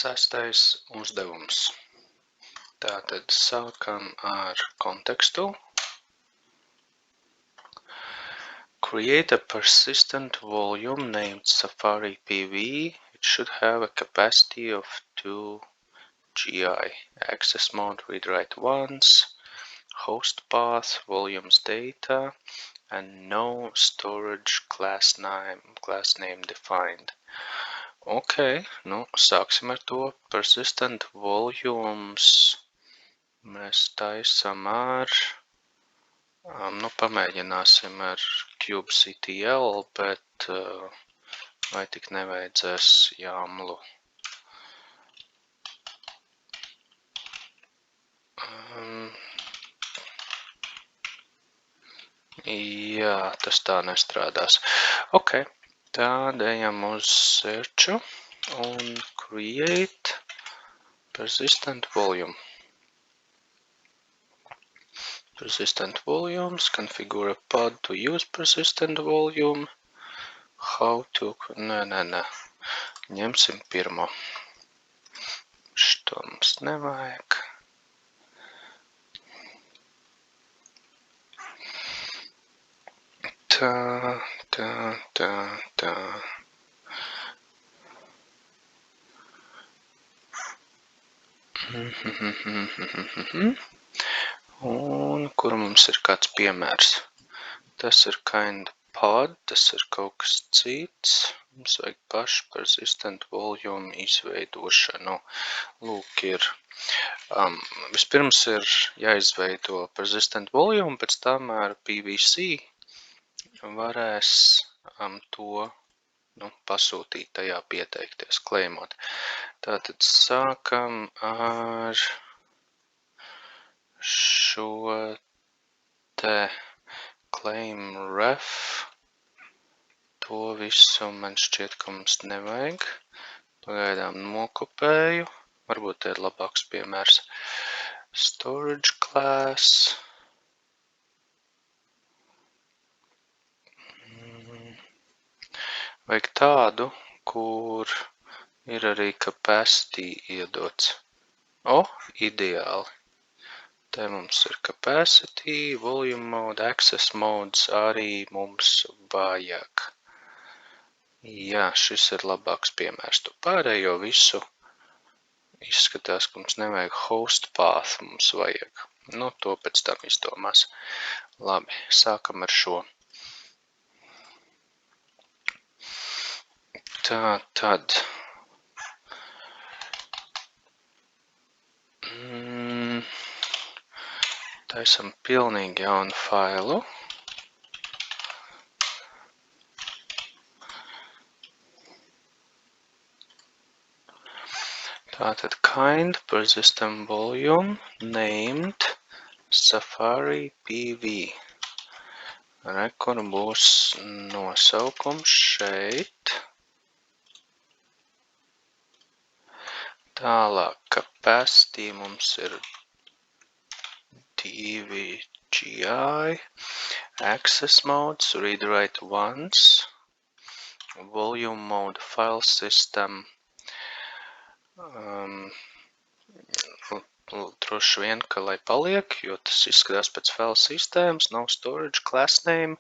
Sestais uzdevums. Tātad sākam ar kontekstu. Create a persistent volume named Safari PV. It should have a capacity of 2 GI. Access mode read write once, host path, volumes data, and no storage class name defined. Ok, nu sāksim ar to. Persistent volumes mēs taisam ar, nu pamēģināsim ar kubectl, bet vai tik nevajadzēs jāmlu. Jā, tas tā nestrādās. Ok, tad ejam uz searchu un create persistent volume. Persistent volumes, configure a pod to use persistent volume. How to, nē. Ņemsim pirmo. Što mums nevajag. Tā. Un kur mums ir kāds piemērs? Tas ir kind pod, tas ir kaut kas cits. Mums vajag pašu persistent volume izveidošanu. Lūk, ir. Vispirms ir jāizveido persistent volume, pēc tam ar PVC varēs to pasūtīt, tajā pieteikties, claimot. Tātad sākam ar šo te claim ref. To visu man šķiet, ka mums nevajag. Pagaidām nokopēju. Varbūt ir labāks piemērs. Storage class. Vajag tādu, kur ir arī capacity iedots. Ideāli. Te mums ir capacity, volume mode, access modes arī mums vajag. Jā, šis ir labāks piemērs. Tu pārējo visu izskatās, ka mums nevajag host path, mums vajag. Nu, to pēc tam izdomās. Labi, sākam ar šo. Tā tad. Taisam pilnīgi jaunu failu. Tātad kind persistent volume named Safari PV. Kur būs nosaukums šeit. Tālāk, capacity mums ir 2 GI. Access modes, read write once. Volume mode, file system. Droši vien, ka lai paliek, jo tas izskatās pēc file sistēmas, nav storage class name,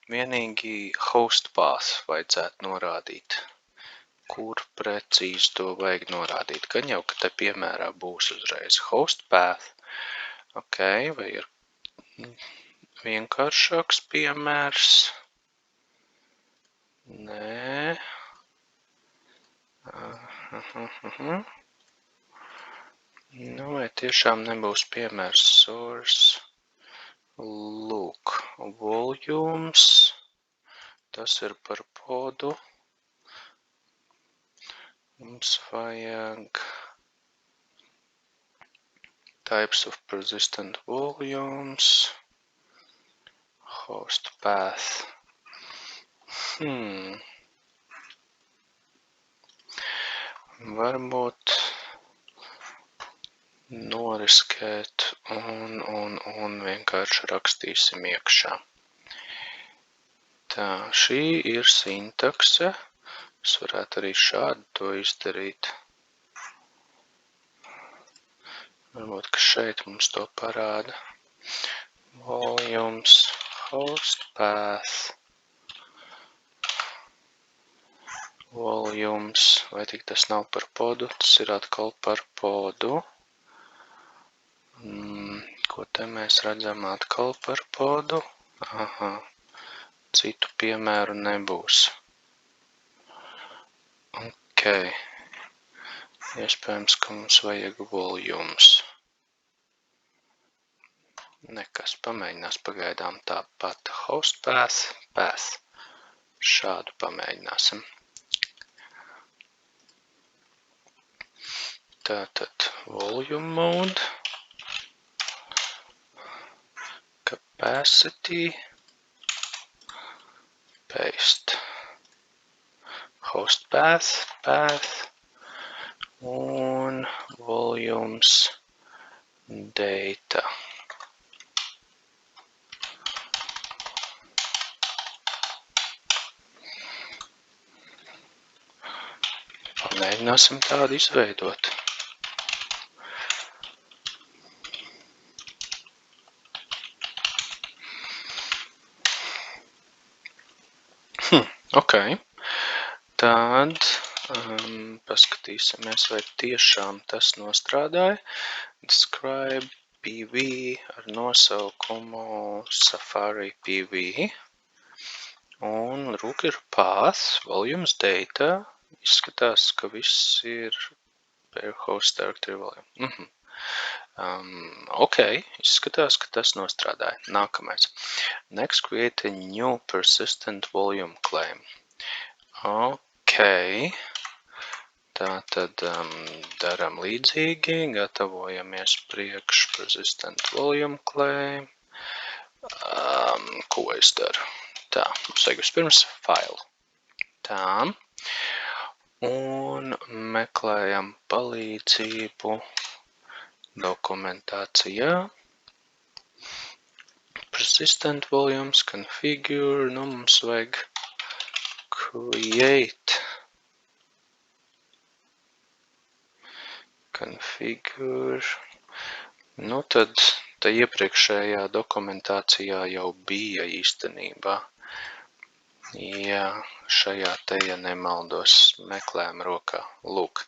vienīgi host path vajadzētu norādīt. Kur precīzi to vajag norādīt? Gan jau, ka te piemērā būs uzreiz host path. Ok, vai ir vienkāršāks piemērs? Nē. Nu, vai tiešām nebūs piemērs source? Lūk, volumes. Tas ir par podu. Mums vajag types of persistent volumes. Host path. Varbūt noriskēt un vienkārši rakstīsim iekšā. Tā, šī ir sintakse. Es varētu arī šādi to izdarīt. Varbūt, ka šeit mums to parāda. Volumes, host path, volumes, vai tik tas nav par podu, tas ir atkal par podu. Ko te mēs redzam atkal par podu? Aha, citu piemēru nebūs. Ok, iespējams, ka mums vajag volumes. Nekas, pamēģinās pagaidām tāpat host path, path. Šādu pamēģināsim. Tātad volume mode, capacity, paste, host path, path, un volumes data. Pamēģināsim tādu izveidot. Ok, tad paskatīsimies, vai tiešām tas nostrādāja. Describe PV ar nosaukumu Safari PV. Un lūk ir path, volumes data. Izskatās, ka viss ir per host directory volume. Ok, izskatās, ka tas nostrādāja. Nākamais. Next, create a new persistent volume claim. Ok, tātad daram līdzīgi, gatavojamies priekš persistent volume claim. Ko es daru? Tā, mums vajag vispirms failu. Tā, un meklējam palīdzību dokumentācijā. Persistent volumes, configure, nu mums vajag create, configure, nu tad te iepriekšējā dokumentācijā jau bija īstenībā. Jā, šajā te, ja nemaldos, meklējam rokā. Lūk,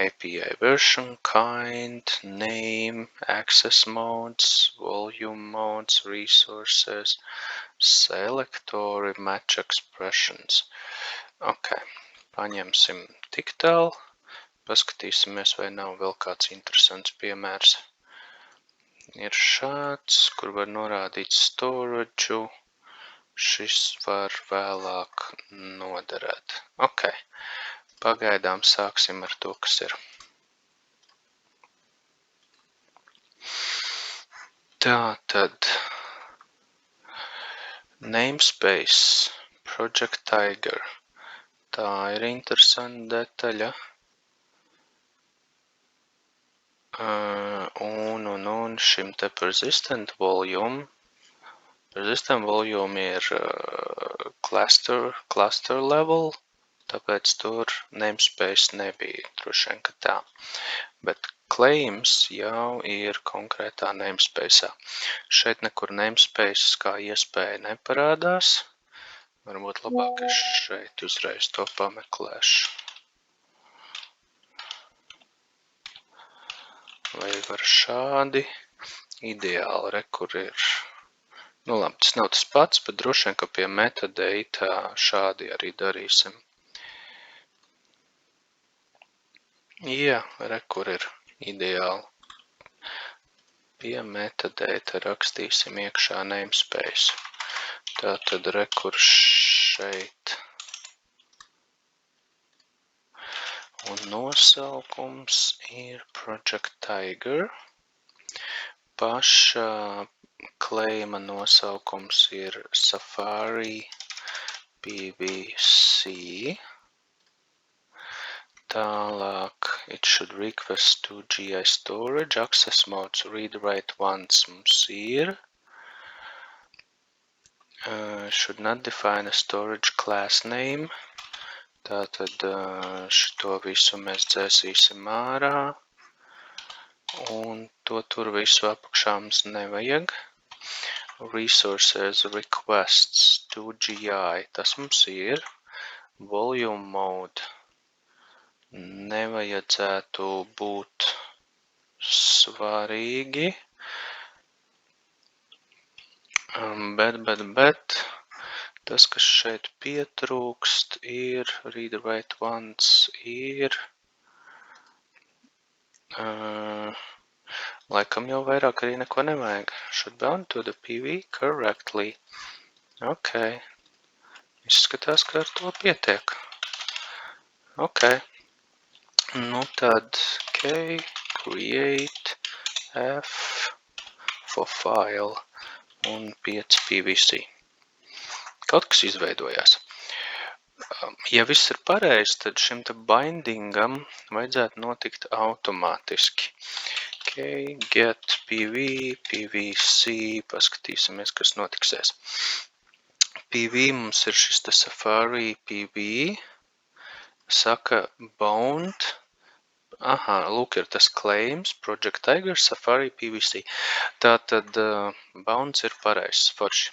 API version, kind, name, access modes, volume modes, resources, selectori, match expressions. Ok, paņemsim tik tālu, paskatīsimies, vai nav vēl kāds interesants piemērs. Ir šāds, kur var norādīt storage. Šis var vēlāk noderēt. Ok, pagaidām sāksim ar to, kas ir. Tātad, namespace, Project Tiger. Tā ir interesanta detaļa. Un šim te persistent volume. Persistent volume ir cluster level, tāpēc tur namespace nebija, droši vien, ka tā. Bet claims jau ir konkrētā namespaceā. Šeit nekur namespace kā iespēja neparādās. Varbūt labāk es šeit uzreiz to pameklēšu. Vai var šādi? Ideāli, kur ir. Nu labi, tas nav tas pats, bet droši vien, ka pie metadata šādi arī darīsim. Jā, kur ir ideāli. Pie metadata rakstīsim iekšā namespace. Tātad kur šeit. Un nosaukums ir Project Tiger. Paša claima nosaukums ir Safari PVC. Tālāk, it should request to GI storage, access modes, read write once mums ir. Should not define a storage class name. Tātad šito visu mēs dzēsīsim ārā. un to tur visu apakšā mums nevajag. Resources requests to GI, tas mums ir. Volume mode nevajadzētu būt svarīgi, bet tas, kas šeit pietrūkst, ir read write once, ir laikam jau vairāk arī neko nevajag. Should bound to the PV correctly. Ok. Izskatās, ka ar to pietiek. Ok. Nu tad K, create, F for file un 5 PVC. Kaut kas izveidojās. Ja viss ir pareizi, tad šim te bindingam vajadzētu notikt automātiski. Ok, get PV, PVC, paskatīsimies, kas notiksēs. PV mums ir šis te Safari PV, saka bound, lūk ir tas claims, Project Tiger, Safari PVC. Tātad bounds ir pareizs, forši.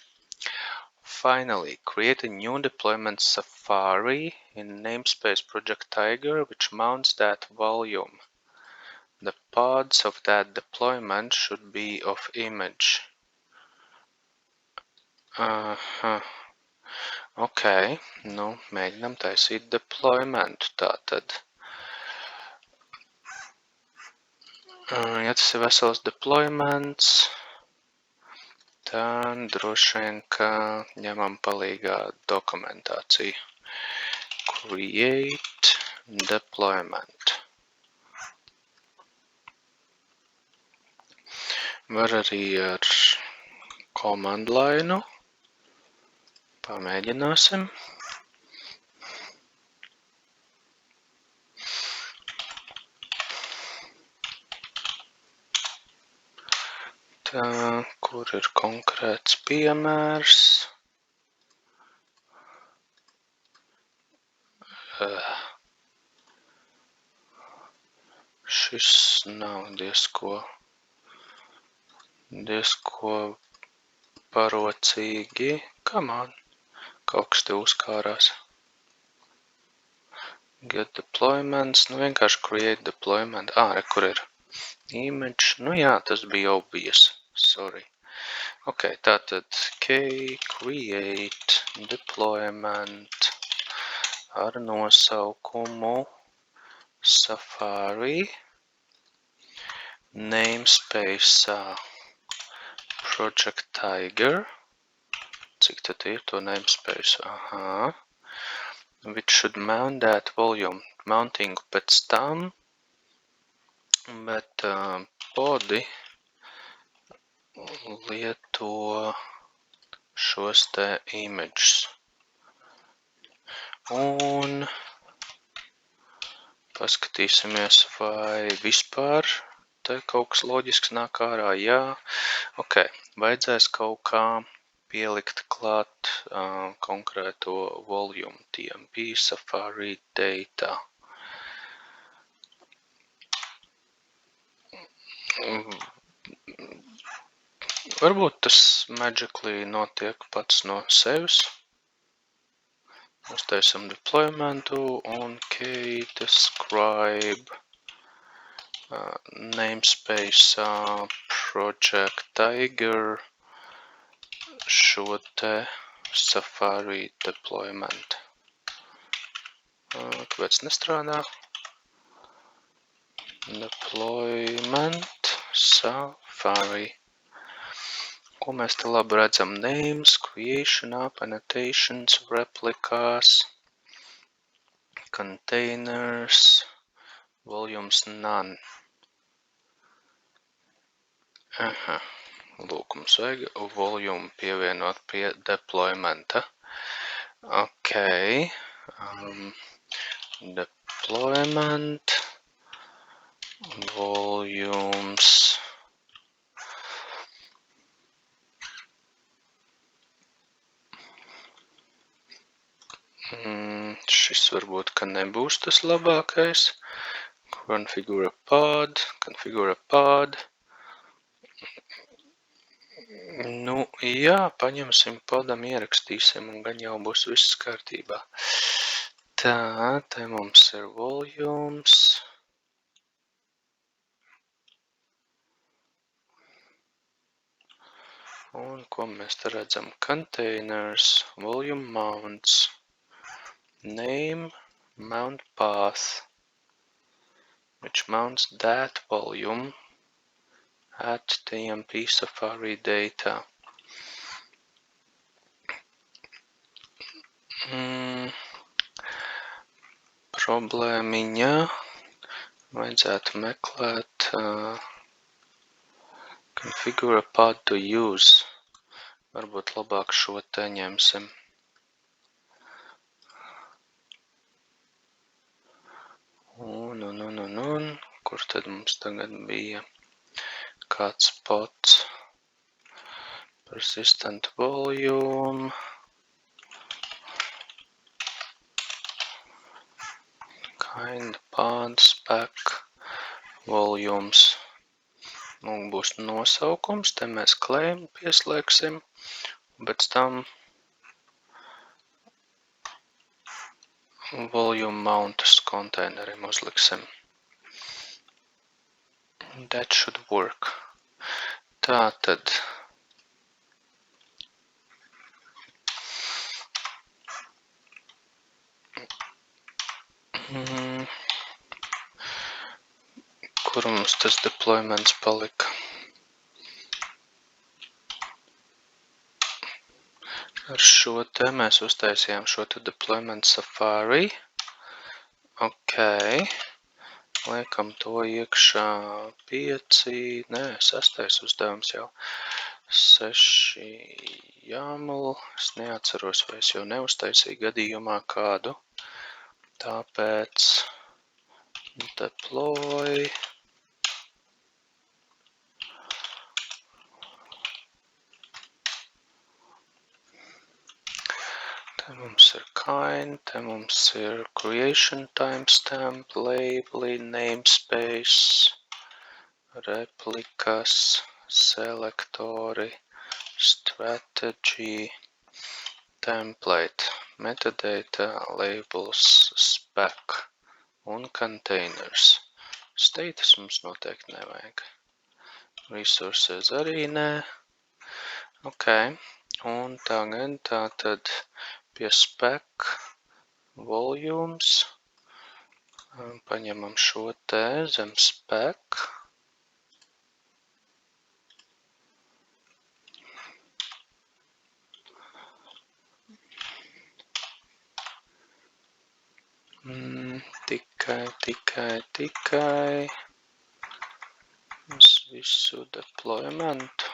Finally, create a new deployment Safari in namespace Project Tiger, which mounts that volume. The pods of that deployment should be of image. Ok, nu, mēģinam taisīt deploymentu tātad. Ja tas ir vesels deployments, tad droši vien, ka ņemam palīgā dokumentāciju. Create deployment. Var arī ar command line. Pamēģināsim. Tā, kur ir konkrēts piemērs? Šis nav diezko parocīgi. Come on. Kaut kas te uzkārās. Get deployments. Nu vienkārši create deployment. Re, kur ir image. Nu jā, tas bija obvious. Sorry. Ok, tātad K create deployment ar nosaukumu Safari namespace Project Tiger. Cik tad ir to namespace? Which should mount that volume. Mounting pēc tam, bet podi lieto šos te images. Un paskatīsimies, vai vispār te kaut kas loģisks nāk ārā. Jā, ok, vajadzēs kaut kā pielikt klāt konkrēto volume, TMP, Safari data. Varbūt tas magically notiek pats no sevis. Uztaisam deploymentu un describe namespace Project Tiger šo te Safari deployment. Kāpēc nestrādā? Deployment Safari. Ko mēs te labi redzam? Names, creation, app, annotations, replicās, containers, volumes none. Lūk, mums vajag volume pievienot pie deploymenta. Ok. Deployment, volumes. Šis varbūt, ka nebūs tas labākais. Configure a pod. Nu, jā, paņemsim podam, ierakstīsim, un gan jau būs viss kārtībā. Tā, te mums ir volumes. Un ko mēs te redzam? Containers, volume mounts, name, mount path, which mounts that volume at TMP Safari data. Problēmiņa. Vajadzētu meklēt configure a pod to use. Varbūt labāk šo te ņemsim. Un. Kur tad mums tagad bija kāds pods? Persistent volume. Kind pod spec volumes. Un būs nosaukums, te mēs claim pieslēgsim, pēc tam volume mountus konteinerim uzliksim. That should work. Tātad. Kur mums tas deployments palika? Ar šo te mēs uztaisījām šo te deployment Safari. Ok. Liekam to iekšā 5, 6 uzdevums jau. 6 YAML. Es neatceros, vai es jau neuztaisīju gadījumā kādu. Tāpēc deploy. Te mums ir kind, te mums ir creation timestamp, labeli, namespace, replikas, selektori, strategy, template, metadata, labels, spec un containers. Status mums noteikti nevajag. Resources arī nē. Ok, un tagad tātad pie spec volumes paņemam šo te zem spec. Tikai visu deploymentu,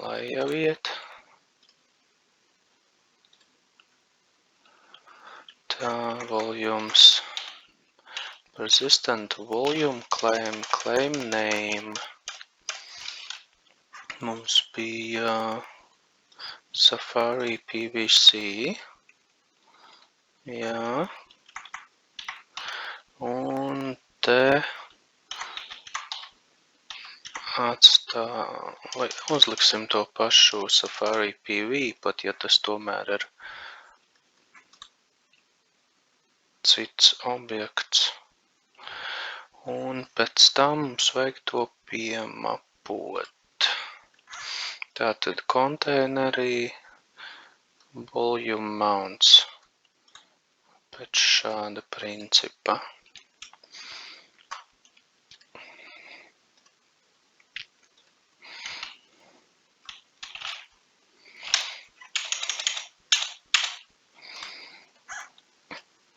lai jau iet. Tā, volumes, persistent volume, claim name. Mums bija Safari PVC. Jā. Un te vai uzliksim to pašu Safari PV, pat ja tas tomēr ir cits objekts. Un pēc tam mums vajag to piemapot. Tātad konteinerī volume mounts. Pēc šāda principa.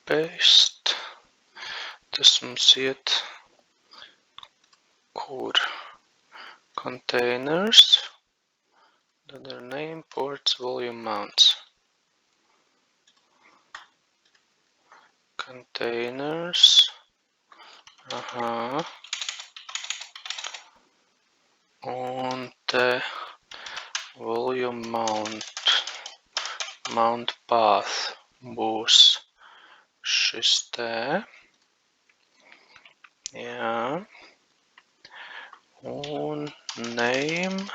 Paste. Tas mums iet kur? Containers. Tad ir name, ports, volume mounts. Containers. Aha. Un te volume mount path būs šis te. Jā. Un name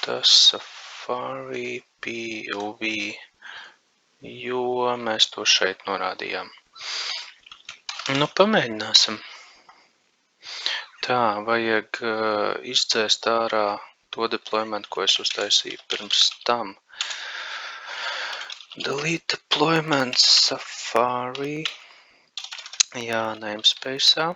tas Safari POV, jo mēs to šeit norādījām. Nu, pamēģināsim. Tā, vajag izdzēst ārā to deployment, ko es uztaisīju pirms tam. Delete deployment Safari. Jā, namespace'ā.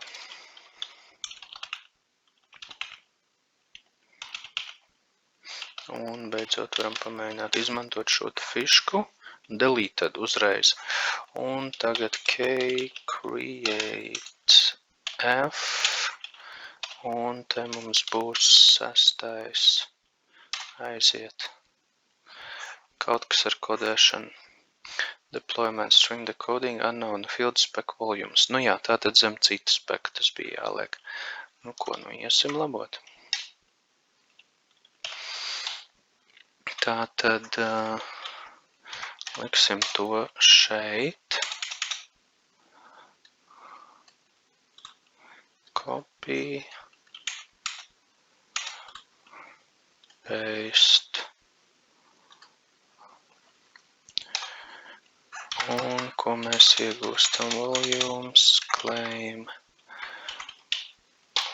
Un beidzot varam pamēģināt izmantot šo fišku. Deleted uzreiz. Un tagad create f. Un te mums būs 6. aiziet. Kaut kas ar kodēšanu. Deployment string decoding unknown field spec volumes. Nu jā, tātad zem cita speka tas bija jāliek. Nu ko, nu iesim labot. Tātad liksim to šeit. Copy. Paste. Un ko mēs iegūstam? Volumes, claim.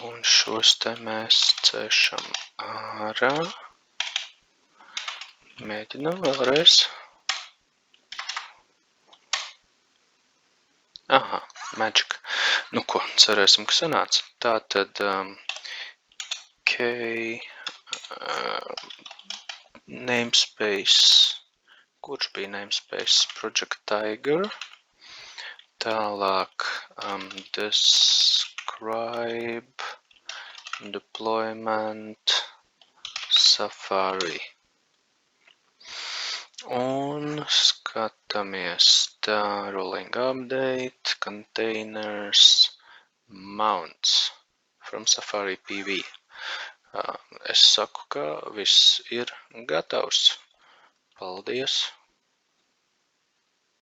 Un šos te mēs cešam ārā. Mēģinam vēlreiz. Aha, magic. Nu ko, cerēsim, ka sanāca. Tātad namespace. Kurš bija namespace? Project Tiger. Tālāk describe deployment Safari. Un skatāmies tā rolling update, containers, mounts from Safari PV. Es saku, ka viss ir gatavs. Paldies!